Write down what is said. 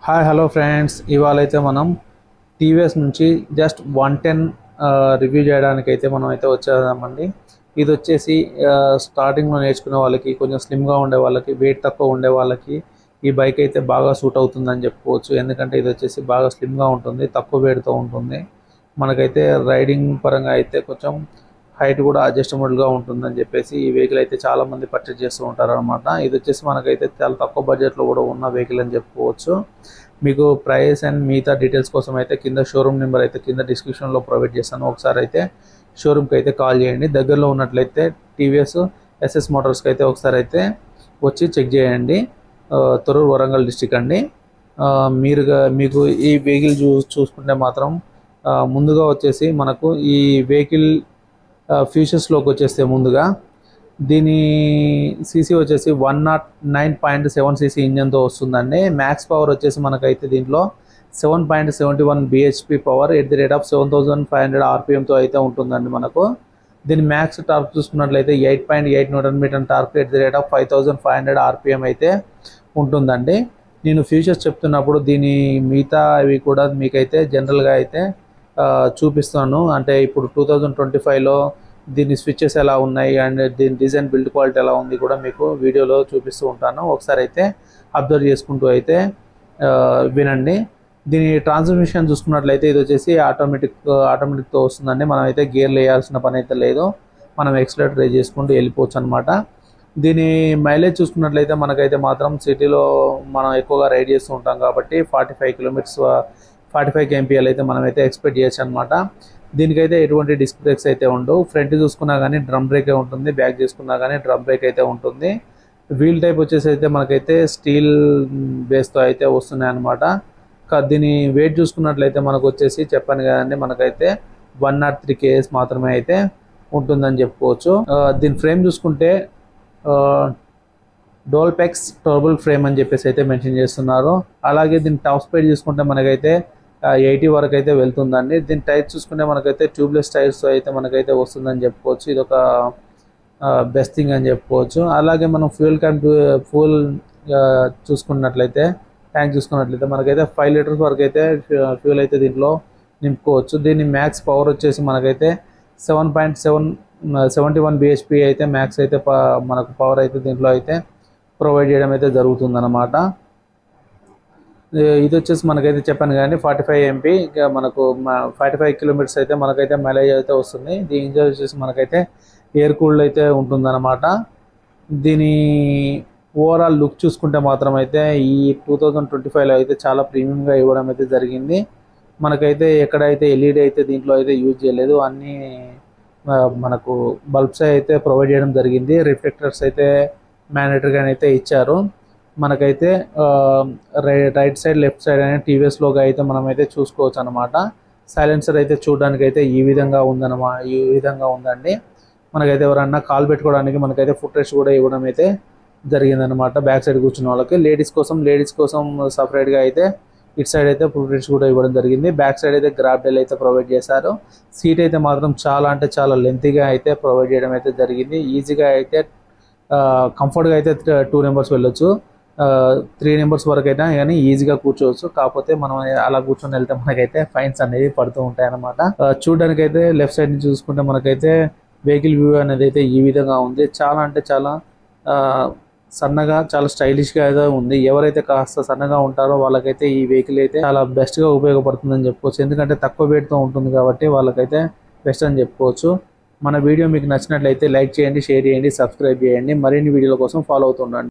Hi hello friends, ఇవాళ అయితే మనం టీవీఎస్ నుంచి జస్ట్ 110 రివ్యూ చేయడానికి అయితే మనం అయితే వచ్చేదామండి. ఇది వచ్చేసి స్టార్టింగ్లో నేర్చుకునే వాళ్ళకి, కొంచెం స్లిమ్గా ఉండే వాళ్ళకి, వెయిట్ తక్కువ ఉండే వాళ్ళకి ఈ బైక్ అయితే బాగా సూట్ అవుతుందని చెప్పుకోవచ్చు. ఎందుకంటే ఇది వచ్చేసి బాగా స్లిమ్గా ఉంటుంది, తక్కువ వెయిట్తో ఉంటుంది. మనకైతే రైడింగ్ పరంగా అయితే కొంచెం హైట్ కూడా అడ్జస్టబుల్గా ఉంటుందని చెప్పేసి ఈ వెహికల్ అయితే చాలామంది పర్చేజ్ చేస్తూ ఉంటారు అనమాట. ఇది వచ్చేసి మనకైతే చాలా తక్కువ బడ్జెట్లో కూడా ఉన్న వెహికల్ అని చెప్పుకోవచ్చు. మీకు ప్రైస్ అండ్ మిగతా డీటెయిల్స్ కోసం అయితే కింద షోరూమ్ నెంబర్ అయితే కింద డిస్క్రిప్షన్లో ప్రొవైడ్ చేస్తాను. ఒకసారి అయితే షోరూమ్కి అయితే కాల్ చేయండి. దగ్గరలో ఉన్నట్లయితే టీవీఎస్ ఎస్ఎస్ మోటార్స్కి అయితే ఒకసారి అయితే వచ్చి చెక్ చేయండి. తొర్రూరు వరంగల్ డిస్టిక్ అండి. మీకు ఈ వెహికల్ చూసుకుంటే మాత్రం ముందుగా వచ్చేసి మనకు ఈ వెహికల్ ఫ్యూచర్స్లోకి వచ్చేస్తే ముందుగా దీని సీసీ వచ్చేసి 109.7 సీసీ ఇంజన్తో వస్తుందండి. మ్యాక్స్ పవర్ వచ్చేసి మనకైతే దీంట్లో 7.71 BHP power at the rate of 7500 ఆర్పిఎంతో అయితే ఉంటుందండి. మనకు దీని మ్యాక్స్ టార్క్ చూసుకున్నట్లయితే 8.8 newton metre torque at the rate of 5500 RPM అయితే ఉంటుందండి. నేను ఫ్యూచర్స్ చెప్తున్నప్పుడు దీని మిగతా అవి కూడా మీకైతే జనరల్గా అయితే చూపిస్తాను. అంటే ఇప్పుడు 2025లో దీని స్విచ్చెస్ ఎలా ఉన్నాయి అండ్ దీని డిజైన్ బిల్డ్ క్వాలిటీ ఎలా ఉంది కూడా మీకు వీడియోలో చూపిస్తూ ఉంటాను. ఒకసారి అయితే అబ్జర్వ్ చేసుకుంటూ అయితే వినండి. దీని ట్రాన్స్మిషన్ చూసుకున్నట్లయితే ఇది వచ్చేసి ఆటోమేటిక్తో వస్తుందండి. మనం అయితే గేర్లు వేయాల్సిన పని అయితే లేదు, మనం ఎక్సలరేటర్ రేజ్ చేసుకుంటూ వెళ్ళిపోవచ్చు అనమాట. దీని మైలేజ్ చూసుకున్నట్లయితే మనకైతే మాత్రం సిటీలో మనం ఎక్కువగా రైడ్ చేస్తూ ఉంటాం కాబట్టి 45 kmpl అయితే మనమైతే ఎక్స్పెక్ట్ చేయొచ్చు అనమాట. దీనికైతే ఎటువంటి డిస్క్ బ్రేక్స్ అయితే ఉండవు. ఫ్రంట్ చూసుకున్నా కానీ డ్రమ్ బ్రేకే ఉంటుంది, బ్యాక్ చూసుకున్నా కానీ డ్రమ్ బ్రేక్ అయితే ఉంటుంది. వీల్ టైప్ వచ్చేసి అయితే మనకైతే స్టీల్ బేస్తో అయితే వస్తున్నాయి అనమాట. దీని వెయిట్ చూసుకున్నట్లయితే మనకు వచ్చేసి చెప్పాను కదండి, మనకైతే 103 kgs మాత్రమే అయితే ఉంటుందని చెప్పుకోవచ్చు. దీని ఫ్రేమ్ చూసుకుంటే డోల్పెక్స్ టర్బుల్ ఫ్రేమ్ అని చెప్పేసి అయితే మెన్షన్ చేస్తున్నారు. అలాగే దీని టాప్ స్పీడ్ చూసుకుంటే మనకైతే 80 వరకు అయితే వెళ్తుందండి. దీని టైర్స్ చూసుకుంటే మనకైతే ట్యూబ్లెస్ టైర్స్ అయితే మనకైతే వస్తుందని చెప్పుకోవచ్చు. ఇది ఒక బెస్ట్ థింగ్ అని చెప్పుకోవచ్చు. అలాగే మనం ఫ్యూల్ చూసుకున్నట్లయితే ట్యాంక్ చూసుకున్నట్లయితే మనకైతే 5 లీటర్స్ వరకు అయితే ఫ్యూల్ అయితే దీంట్లో నింపుకోవచ్చు. దీని మ్యాక్స్ పవర్ వచ్చేసి మనకైతే 7.71 బిహెచ్పి అయితే మ్యాక్స్ అయితే మనకు పవర్ అయితే దీంట్లో అయితే ప్రొవైడ్ చేయడం అయితే జరుగుతుందన్నమాట. ఇది వచ్చేసి మనకైతే చెప్పాను కానీ 45 MP మనకు 45 కిలోమీటర్స్ అయితే మనకైతే మైలేజ్ అయితే వస్తుంది. దీని ఇంజన్ వచ్చేసి మనకైతే ఎయిర్ కూల్డ్ అయితే ఉంటుందన్నమాట. దీని ఓవరాల్ లుక్ చూసుకుంటే మాత్రం అయితే ఈ 2025లో అయితే చాలా ప్రీమియంగా ఇవ్వడం అయితే జరిగింది. మనకైతే ఎక్కడైతే ఎల్ఈడి అయితే దీంట్లో అయితే యూజ్ చేయలేదు, అన్నీ మనకు బల్బ్స్ అయితే ప్రొవైడ్ చేయడం జరిగింది. రిఫ్లెక్టర్స్ అయితే మ్యాండేటరీగా అయితే ఇచ్చారు. మనకైతే రైట్ సైడ్ లెఫ్ట్ సైడ్ అనే టీవీఎస్లోగా అయితే మనమైతే చూసుకోవచ్చు అనమాట. సైలెన్సర్ అయితే చూడడానికి అయితే ఈ విధంగా ఉందండి. మనకైతే ఎవరన్నా కాల్ పెట్టుకోవడానికి మనకైతే ఫుట్ రెస్ట్ కూడా ఇవ్వడం అయితే జరిగిందనమాట. బ్యాక్ సైడ్ కూర్చున్న వాళ్ళకి లేడీస్ కోసం సపరేట్గా అయితే ఇటు సైడ్ అయితే ఫుట్ రెస్ట్ కూడా ఇవ్వడం జరిగింది. బ్యాక్ సైడ్ అయితే గ్రాబ్ డెల్ అయితే ప్రొవైడ్ చేశారు. సీట్ అయితే మాత్రం చాలా అంటే చాలా లెంతీగా అయితే ప్రొవైడ్ చేయడం అయితే జరిగింది. ఈజీగా అయితే కంఫర్ట్గా అయితే 2 మెంబర్స్ వెళ్ళొచ్చు, 3 మెంబర్స్ వరకు అయినా కానీ ఈజీగా కూర్చోవచ్చు. కాకపోతే మనం అలా కూర్చొని వెళ్తే మనకైతే ఫైన్స్ అనేవి పడుతూ ఉంటాయి అన్నమాట. చూడడానికి అయితే లెఫ్ట్ సైడ్ నుంచి చూసుకుంటే మనకైతే వెహికల్ వ్యూ అనేది అయితే ఈ విధంగా ఉంది. చాలా అంటే చాలా సన్నగా, చాలా స్టైలిష్గా అయితే ఉంది. ఎవరైతే కాస్త సన్నగా ఉంటారో వాళ్ళకైతే ఈ వెహికల్ అయితే చాలా బెస్ట్గా ఉపయోగపడుతుందని చెప్పుకోవచ్చు. ఎందుకంటే తక్కువ వెయిట్తో ఉంటుంది కాబట్టి వాళ్ళకైతే బెస్ట్ అని చెప్పుకోవచ్చు. మన వీడియో మీకు నచ్చినట్లయితే లైక్ చేయండి, షేర్ చేయండి, సబ్స్క్రైబ్ చేయండి. మరిన్ని వీడియోల కోసం ఫాలో అవుతుండండి.